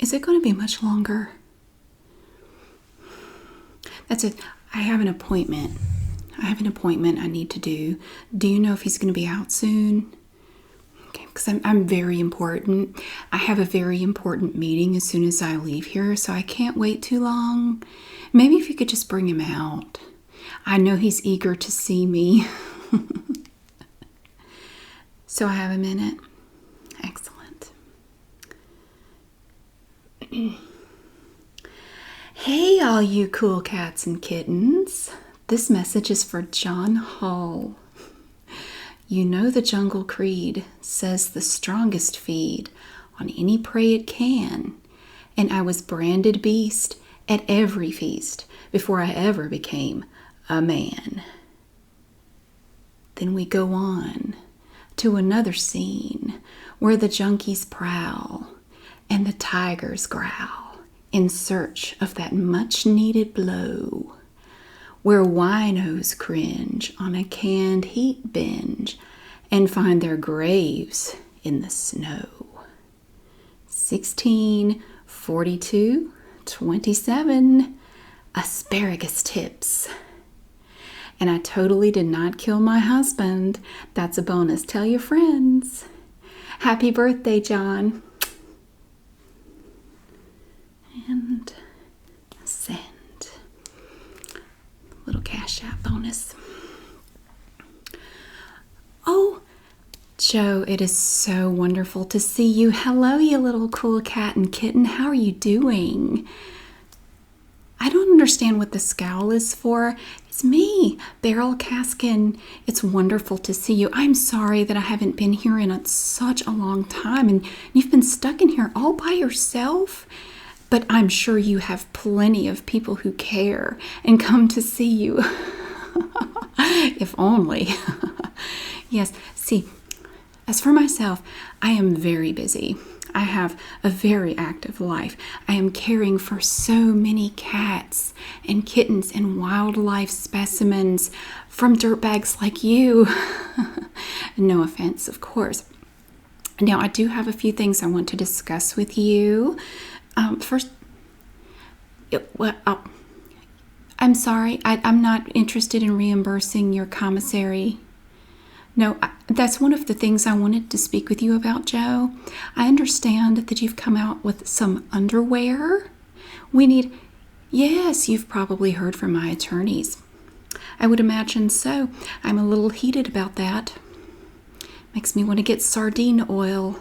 Is it going to be much longer? That's it. I have an appointment. I need to do. Do you know if he's going to be out soon? Okay, because I'm very important. I have a very important meeting as soon as I leave here, so I can't wait too long. Maybe if you could just bring him out. I know he's eager to see me. So I have a minute. Excellent. Hey, all you cool cats and kittens. This message is for John Hall. You know the Jungle Creed says the strongest feed on any prey it can, and I was branded beast at every feast before I ever became a man. Then we go on to another scene where the junkies prowl and the tigers growl in search of that much-needed blow, where winos cringe on a canned heat binge and find their graves in the snow. 1642-27, asparagus tips. And I totally did not kill my husband. That's a bonus. Tell your friends. Happy birthday, John. And send. Little cash app bonus. Oh, Joe, it is so wonderful to see you. Hello, you little cool cat and kitten. How are you doing? I don't understand what the scowl is for. It's me, Barole Caskin. It's wonderful to see you. I'm sorry that I haven't been here in such a long time, and you've been stuck in here all by yourself. But I'm sure you have plenty of people who care and come to see you. If only. Yes, see, as for myself, I am very busy. I have a very active life. I am caring for so many cats and kittens and wildlife specimens from dirtbags like you. No offense, of course. Now, I do have a few things I want to discuss with you. First, I'm sorry. I'm not interested in reimbursing your commissary. No, that's one of the things I wanted to speak with you about, Joe. I understand that you've come out with some underwear. Yes, you've probably heard from my attorneys. I would imagine so. I'm a little heated about that. Makes me want to get sardine oil.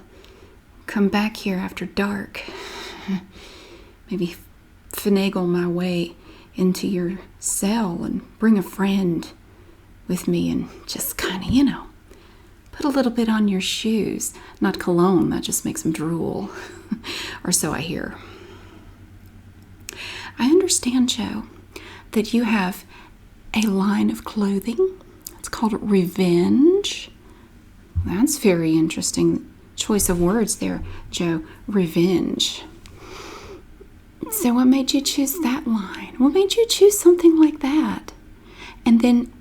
Come back here after dark. Maybe finagle my way into your cell and bring a friend with me and just kind of, put a little bit on your shoes. Not cologne, that just makes them drool. Or so I hear. I understand, Joe, that you have a line of clothing. It's called Revenge. That's very interesting choice of words there, Joe. Revenge. So what made you choose that line? What made you choose something like that? And then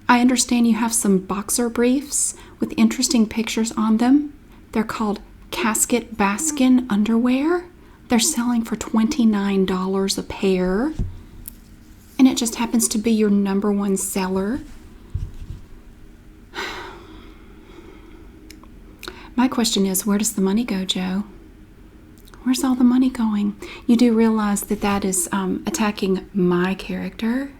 I understand you have some boxer briefs with interesting pictures on them. They're called Casket Baskin underwear. They're selling for $29 a pair. And it just happens to be your #1 seller. My question is, where does the money go, Joe? Where's all the money going? You do realize that that is attacking my character?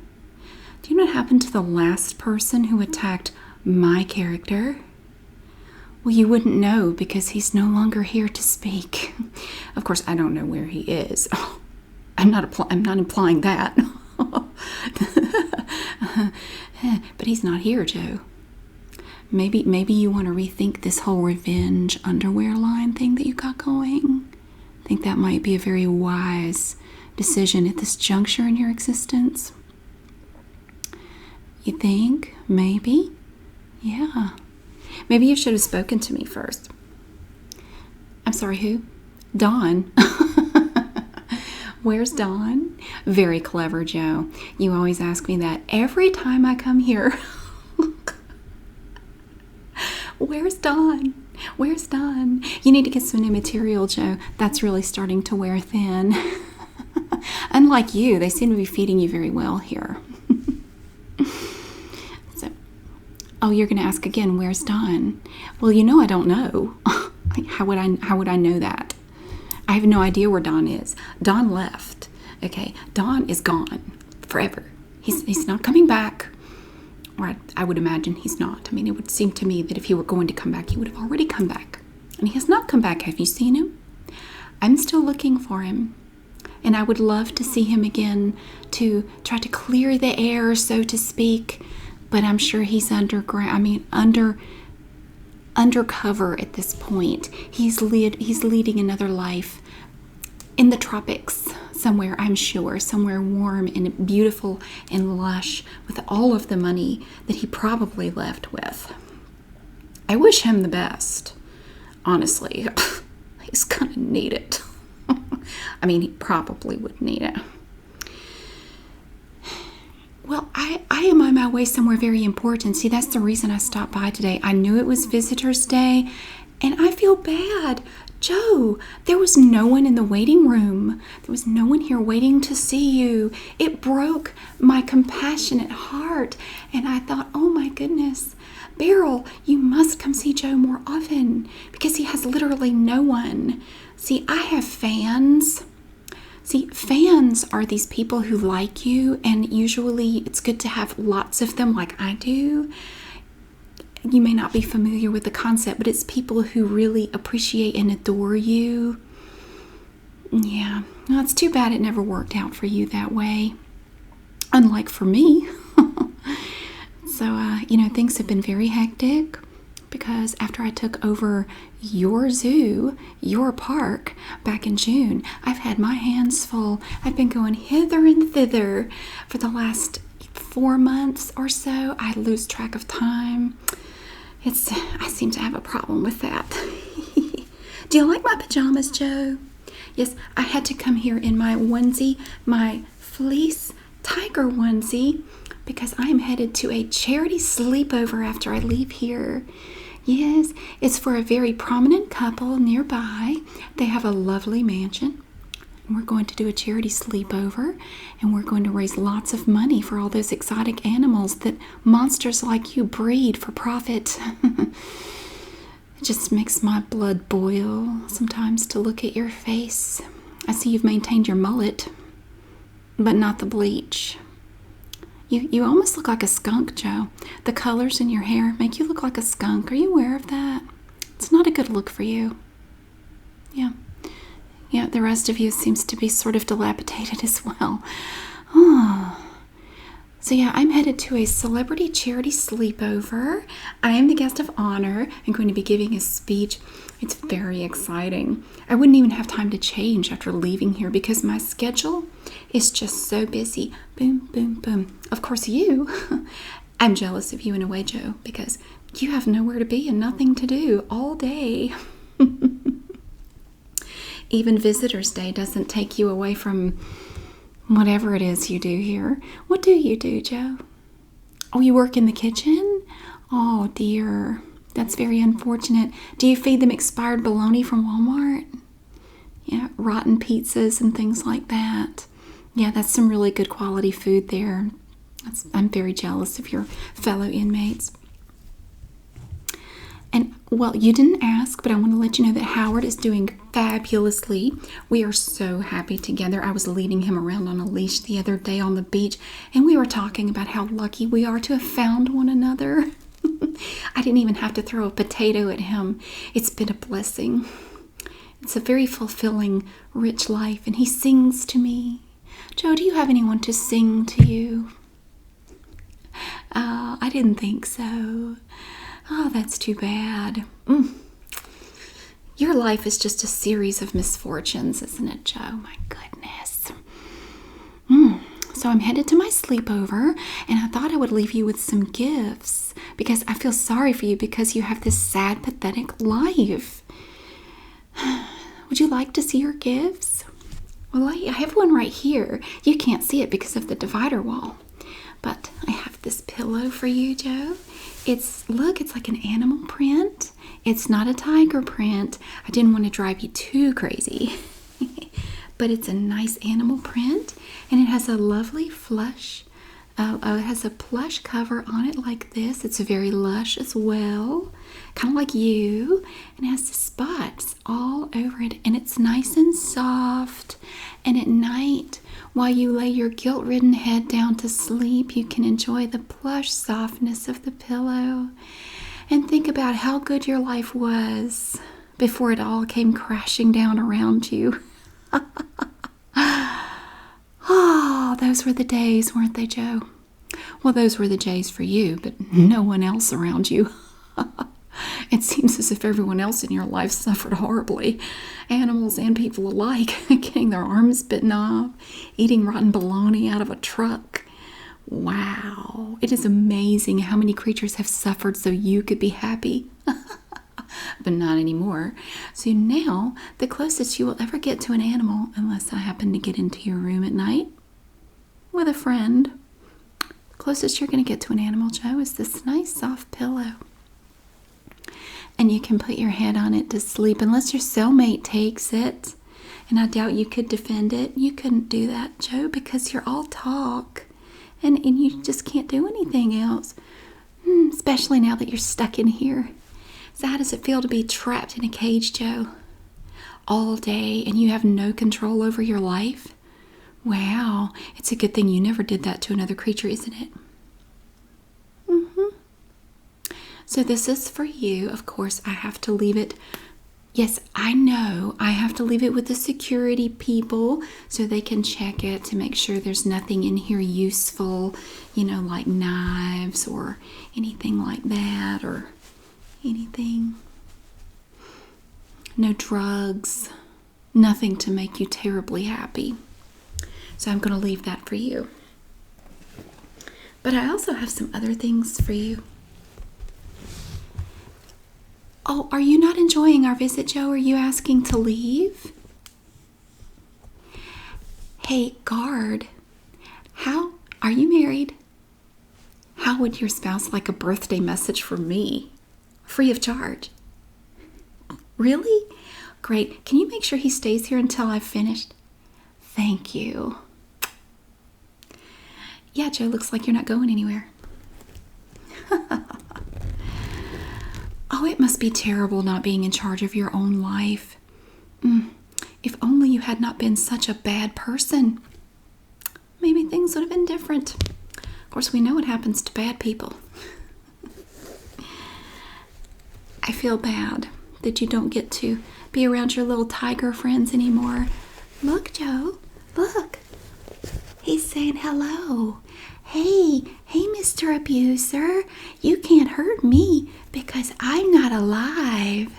Do you know what happened to the last person who attacked my character? Well, you wouldn't know because he's no longer here to speak. Of course, I don't know where he is. Oh, I'm not implying that. But he's not here, Joe. Maybe you want to rethink this whole revenge underwear line thing that you got going. I think that might be a very wise decision at this juncture in your existence. You think? Maybe? Yeah. Maybe you should have spoken to me first. I'm sorry, who? Dawn. Where's Dawn? Very clever, Joe. You always ask me that every time I come here. Where's Dawn? Where's Don? You need to get some new material, Joe. That's really starting to wear thin. Unlike you, they seem to be feeding you very well here. So, oh, you're going to ask again, where's Don? Well, I don't know. How would I know that? I have no idea where Don is. Don left. Okay, Don is gone forever. He's not coming back. Or I would imagine he's not. I mean, it would seem to me that if he were going to come back, he would have already come back. And he has not come back. Have you seen him? I'm still looking for him. And I would love to see him again to try to clear the air, so to speak. But I'm sure he's underground. I mean, undercover at this point. He's leading another life in the tropics somewhere, I'm sure, somewhere warm and beautiful and lush with all of the money that he probably left with. I wish him the best, honestly. He's gonna need it. I mean, he probably would need it. Well, I am on my way somewhere very important. See, that's the reason I stopped by today. I knew it was Visitors' Day, and I feel bad. Joe, there was no one in the waiting room. There was no one here waiting to see you. It broke my compassionate heart, and I thought, oh my goodness, Barole, you must come see Joe more often because he has literally no one. See, I have fans. See, fans are these people who like you, and usually it's good to have lots of them like I do. You may not be familiar with the concept, but it's people who really appreciate and adore you. Yeah, well, it's too bad it never worked out for you that way. Unlike for me. So, things have been very hectic because after I took over your zoo, your park, back in June, I've had my hands full. I've been going hither and thither for the last 4 months or so. I lose track of time. I seem to have a problem with that. Do you like my pajamas, Joe? Yes, I had to come here in my onesie, my fleece tiger onesie, because I am headed to a charity sleepover after I leave here. Yes, it's for a very prominent couple nearby. They have a lovely mansion. And we're going to do a charity sleepover, and we're going to raise lots of money for all those exotic animals that monsters like you breed for profit. It just makes my blood boil sometimes to look at your face. I see you've maintained your mullet, but not the bleach. You almost look like a skunk, Joe. The colors in your hair make you look like a skunk. Are you aware of that? It's not a good look for you. Yeah. Yeah, the rest of you seems to be sort of dilapidated as well. Oh. So yeah, I'm headed to a celebrity charity sleepover. I am the guest of honor. I'm going to be giving a speech. It's very exciting. I wouldn't even have time to change after leaving here because my schedule is just so busy. Boom, boom, boom. Of course, I'm jealous of you in a way, Joe, because you have nowhere to be and nothing to do all day. Even Visitors' Day doesn't take you away from whatever it is you do here. What do you do, Joe? Oh, you work in the kitchen? Oh, dear. That's very unfortunate. Do you feed them expired bologna from Walmart? Yeah, rotten pizzas and things like that. Yeah, that's some really good quality food there. I'm very jealous of your fellow inmates. And, well, you didn't ask, but I want to let you know that Howard is doing fabulously. We are so happy together. I was leading him around on a leash the other day on the beach, and we were talking about how lucky we are to have found one another. I didn't even have to throw a potato at him. It's been a blessing. It's a very fulfilling, rich life, and he sings to me. Joe, do you have anyone to sing to you? I didn't think so. Oh, that's too bad. Your life is just a series of misfortunes, isn't it, Joe? My goodness. So I'm headed to my sleepover, and I thought I would leave you with some gifts because I feel sorry for you because you have this sad, pathetic life. Would you like to see your gifts? Well, I have one right here. You can't see it because of the divider wall. But I have this pillow for you, Joe. Look, it's like an animal print. It's not a tiger print. I didn't want to drive you too crazy. But it's a nice animal print, and it has a lovely plush. It has a plush cover on it like this. It's very lush as well, kind of like you, and it has the spots all over it, and it's nice and soft. And at night, while you lay your guilt-ridden head down to sleep, you can enjoy the plush softness of the pillow and think about how good your life was before it all came crashing down around you. Oh, those were the days, weren't they, Joe? Well, those were the days for you, but no one else around you. It seems as if everyone else in your life suffered horribly. Animals and people alike, getting their arms bitten off, eating rotten bologna out of a truck. Wow, it is amazing how many creatures have suffered so you could be happy. But not anymore. So now, the closest you will ever get to an animal, unless I happen to get into your room at night with a friend, the closest you're going to get to an animal, Joe, is this nice soft pillow. And you can put your head on it to sleep, unless your cellmate takes it. And I doubt you could defend it. You couldn't do that, Joe, because you're all talk. And you just can't do anything else. Especially now that you're stuck in here. So how does it feel to be trapped in a cage, Joe? All day, and you have no control over your life? Wow, it's a good thing you never did that to another creature, isn't it? So this is for you. Of course, I have to leave it. Yes, I know. I have to leave it with the security people so they can check it to make sure there's nothing in here useful, like knives or anything like that, or anything. No drugs. Nothing to make you terribly happy. So I'm going to leave that for you. But I also have some other things for you. Oh, are you not enjoying our visit, Joe? Are you asking to leave? Hey, guard. Are you married? How would your spouse like a birthday message from me? Free of charge. Really? Great. Can you make sure he stays here until I've finished? Thank you. Yeah, Joe, looks like you're not going anywhere. Oh, it must be terrible not being in charge of your own life. If only you had not been such a bad person. Maybe things would have been different. Of course, we know what happens to bad people. I feel bad that you don't get to be around your little tiger friends anymore. Look, Joe, look. He's saying hello. Hey, Mr. Abuser, you can't hurt me because I'm not alive.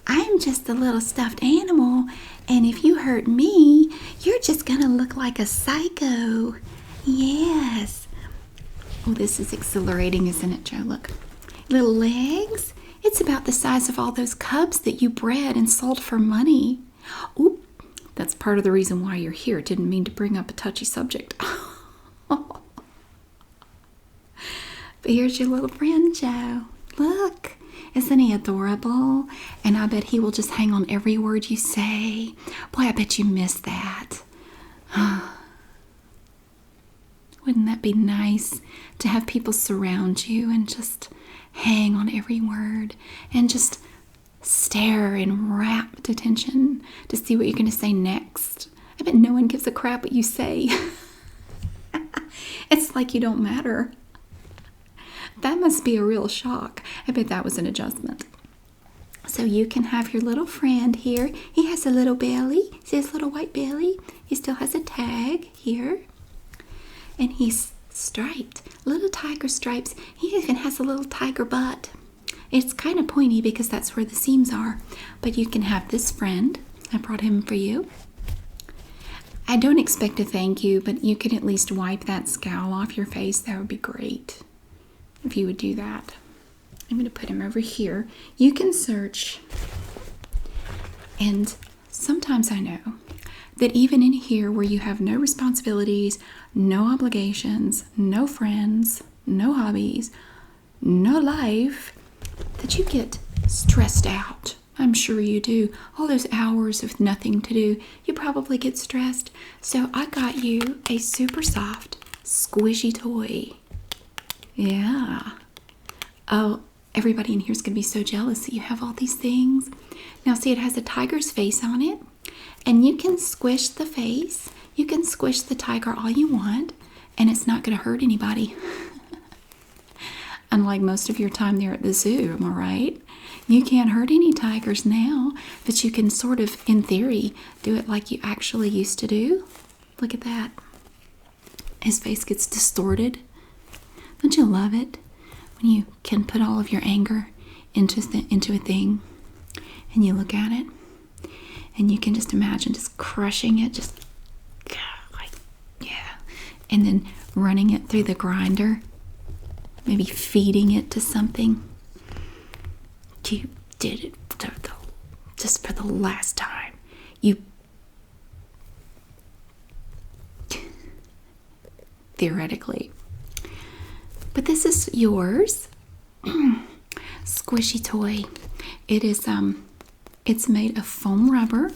I'm just a little stuffed animal, and if you hurt me, you're just gonna look like a psycho. Yes. Oh, this is exhilarating, isn't it, Joe? Look. Little legs. It's about the size of all those cubs that you bred and sold for money. Oop, that's part of the reason why you're here. Didn't mean to bring up a touchy subject. But here's your little friend, Joe. Look, isn't he adorable? And I bet he will just hang on every word you say. Boy, I bet you miss that. Wouldn't that be nice to have people surround you and just hang on every word and just stare in rapt attention to see what you're going to say next? I bet no one gives a crap what you say. It's like you don't matter. That must be a real shock. I bet that was an adjustment. So you can have your little friend here. He has a little belly. See his little white belly? He still has a tag here. And he's striped. Little tiger stripes. He even has a little tiger butt. It's kind of pointy because that's where the seams are. But you can have this friend. I brought him for you. I don't expect a thank you, but you can at least wipe that scowl off your face. That would be great if you would do that. I'm going to put him over here. You can search. And sometimes I know that even in here where you have no responsibilities, no obligations, no friends, no hobbies, no life that you get stressed out. I'm sure you do. All those hours of nothing to do, you probably get stressed. So I got you a super soft, squishy toy. Yeah. Oh, everybody in here is going to be so jealous that you have all these things. Now see, it has a tiger's face on it. And you can squish the face. You can squish the tiger all you want. And it's not going to hurt anybody. Unlike most of your time there at the zoo, am I right? You can't hurt any tigers now, but you can sort of, in theory, do it like you actually used to do. Look at that. His face gets distorted. Don't you love it? When you can put all of your anger into a thing, and you look at it, and you can just imagine just crushing it, just like, yeah, and then running it through the grinder, maybe feeding it to something. You did it just for the last time. You theoretically. But this is yours. Squishy toy. It is it's made of foam rubber.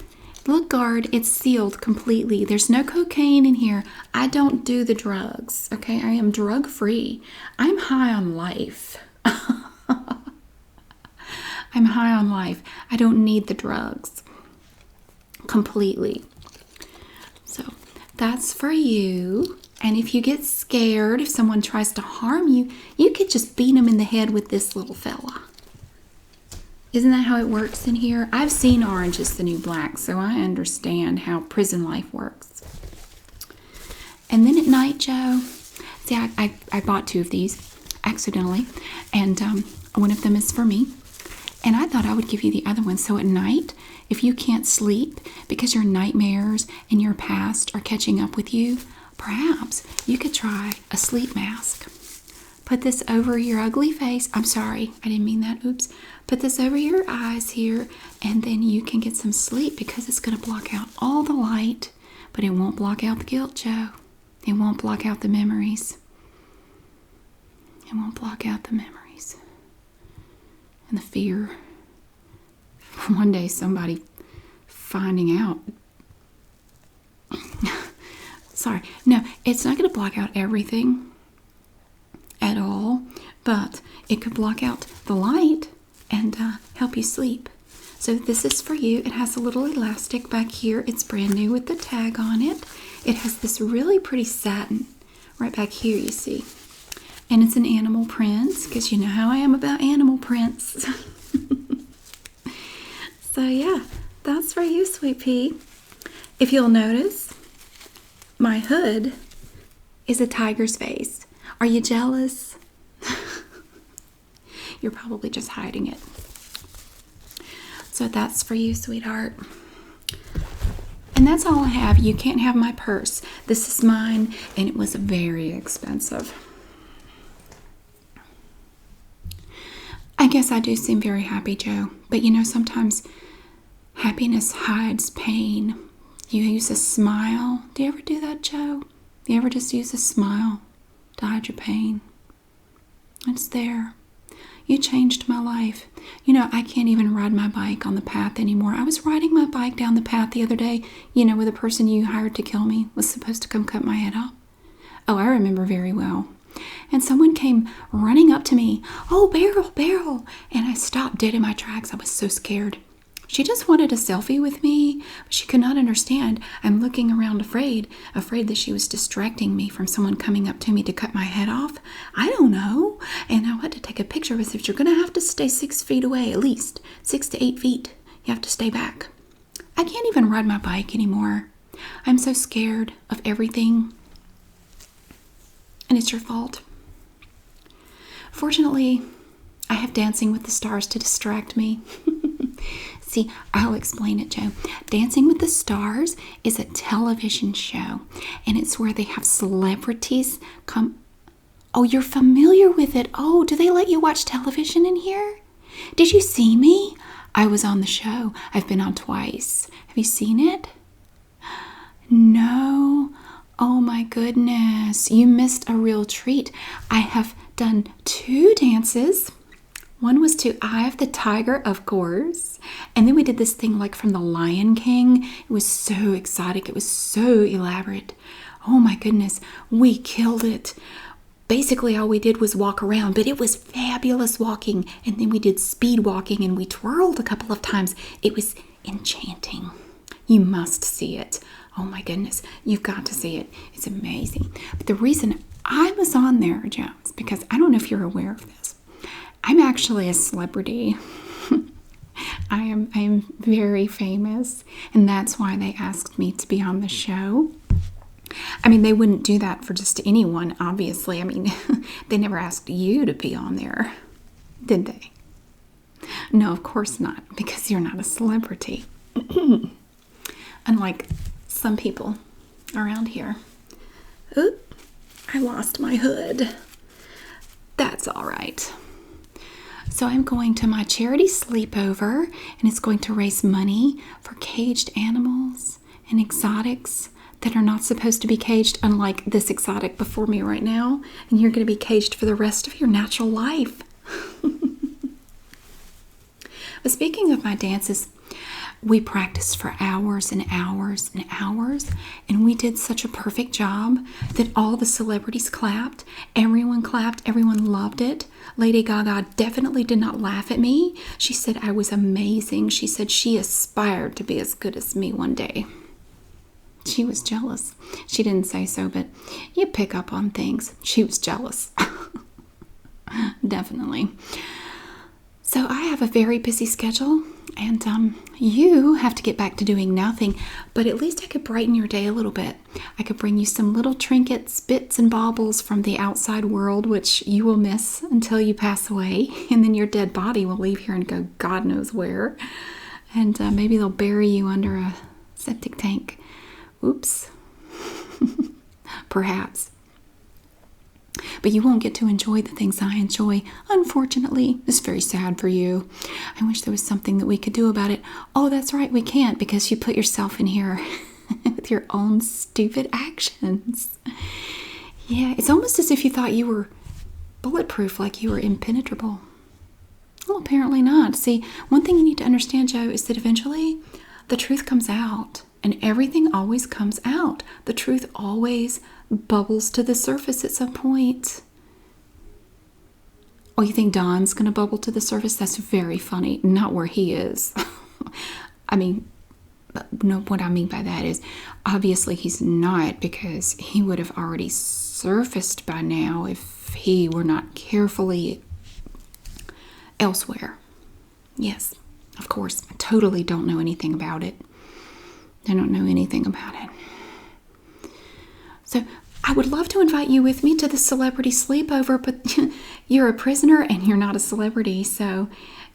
Look, guard, it's sealed completely. There's no cocaine in here. I don't do the drugs, okay? I am drug free. I'm high on life. I'm high on life. I don't need the drugs completely. So that's for you. And if you get scared, if someone tries to harm you, you could just beat them in the head with this little fella. Isn't that how it works in here? I've seen Orange is the New Black, so I understand how prison life works. And then at night, Joe, see, I bought 2 of these accidentally, and one of them is for me. And I thought I would give you the other one. So at night, if you can't sleep because your nightmares and your past are catching up with you, perhaps you could try a sleep mask. Put this over your ugly face. I'm sorry, I didn't mean that. Oops. Put this over your eyes here, and then you can get some sleep because it's going to block out all the light, but it won't block out the guilt, Joe. It won't block out the memories. It won't block out the memories. And the fear. One day somebody finding out. Sorry. No, it's not going to block out everything at all, but it could block out the light and help you sleep. So this is for you. It has a little elastic back here. It's brand new with the tag on it. It has this really pretty satin right back here, you see. And it's an animal print, because you know how I am about animal prints. So yeah, that's for you, Sweet Pea. If you'll notice, my hood is a tiger's face. Are you jealous? You're probably just hiding it. So that's for you, sweetheart. And that's all I have. You can't have my purse. This is mine, and it was very expensive. I guess I do seem very happy, Joe. But you know, sometimes happiness hides pain. You use a smile. Do you ever do that, Joe? You ever just use a smile to hide your pain? It's there. You changed my life. You know, I can't even ride my bike on the path anymore. I was riding my bike down the path the other day, you know, where the person you hired to kill me was supposed to come cut my head off. Oh, I remember very well. And someone came running up to me. Oh, Barole, Barole. And I stopped dead in my tracks. I was so scared. She just wanted a selfie with me, but she could not understand. I'm looking around afraid that she was distracting me from someone coming up to me to cut my head off. I don't know. And I had to take a picture of us. If you're going to have to stay 6 feet away, at least 6 to 8 feet, you have to stay back. I can't even ride my bike anymore. I'm so scared of everything. And it's your fault. Fortunately, I have Dancing with the Stars to distract me. See, I'll explain it, Joe. Dancing with the Stars is a television show, and it's where they have celebrities come. Oh, you're familiar with it. Oh, do they let you watch television in here? Did you see me? I was on the show. I've been on twice. Have you seen it? No. Oh my goodness, you missed a real treat. I have done 2 dances. One was to Eye of the Tiger, of course. And then we did this thing like from the Lion King. It was so exotic. It was so elaborate. Oh my goodness, we killed it. Basically, all we did was walk around, but it was fabulous walking. And then we did speed walking and we twirled a couple of times. It was enchanting. You must see it. Oh my goodness, you've got to see it. It's amazing. But the reason I was on there, Jones, because I don't know if you're aware of this. I'm actually a celebrity. I'm very famous, and that's why they asked me to be on the show. I mean, they wouldn't do that for just anyone, obviously. I mean, they never asked you to be on there, did they? No, of course not, because you're not a celebrity. Unlike some people around here. Oop, I lost my hood. That's all right. So I'm going to my charity sleepover, and it's going to raise money for caged animals and exotics that are not supposed to be caged, unlike this exotic before me right now. And you're going to be caged for the rest of your natural life. But speaking of my dances, we practiced for hours and hours and hours, and we did such a perfect job that all the celebrities clapped. Everyone clapped. Everyone loved it. Lady Gaga definitely did not laugh at me. She said I was amazing. She said she aspired to be as good as me one day. She was jealous. She didn't say so, but you pick up on things. She was jealous. Definitely. So I have a very busy schedule, and you have to get back to doing nothing, but at least I could brighten your day a little bit. I could bring you some little trinkets, bits and baubles from the outside world, which you will miss until you pass away, and then your dead body will leave here and go God knows where, and maybe they'll bury you under a septic tank. Oops. Perhaps. But you won't get to enjoy the things I enjoy. Unfortunately, it's very sad for you. I wish there was something that we could do about it. Oh, that's right, we can't, because you put yourself in here with your own stupid actions. Yeah, it's almost as if you thought you were bulletproof, like you were impenetrable. Well, apparently not. See, one thing you need to understand, Joe, is that eventually the truth comes out, and everything always comes out. The truth always bubbles to the surface at some point. Oh, you think Don's going to bubble to the surface? That's very funny. Not where he is. I mean, no, what I mean by that is, obviously he's not, because he would have already surfaced by now if he were not carefully elsewhere. Yes, of course. I totally don't know anything about it. I don't know anything about it. So I would love to invite you with me to the celebrity sleepover, but you're a prisoner and you're not a celebrity, so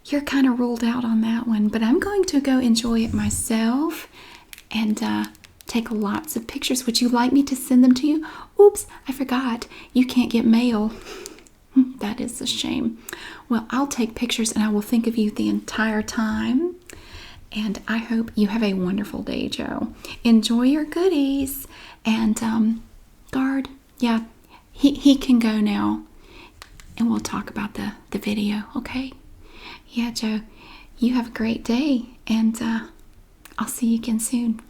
you're kind of ruled out on that one. But I'm going to go enjoy it myself and take lots of pictures. Would you like me to send them to you? Oops, I forgot. You can't get mail. That is a shame. Well, I'll take pictures and I will think of you the entire time. And I hope you have a wonderful day, Joe. Enjoy your goodies. And Guard, yeah, he can go now. And we'll talk about the video, okay? Yeah, Joe, you have a great day. And I'll see you again soon.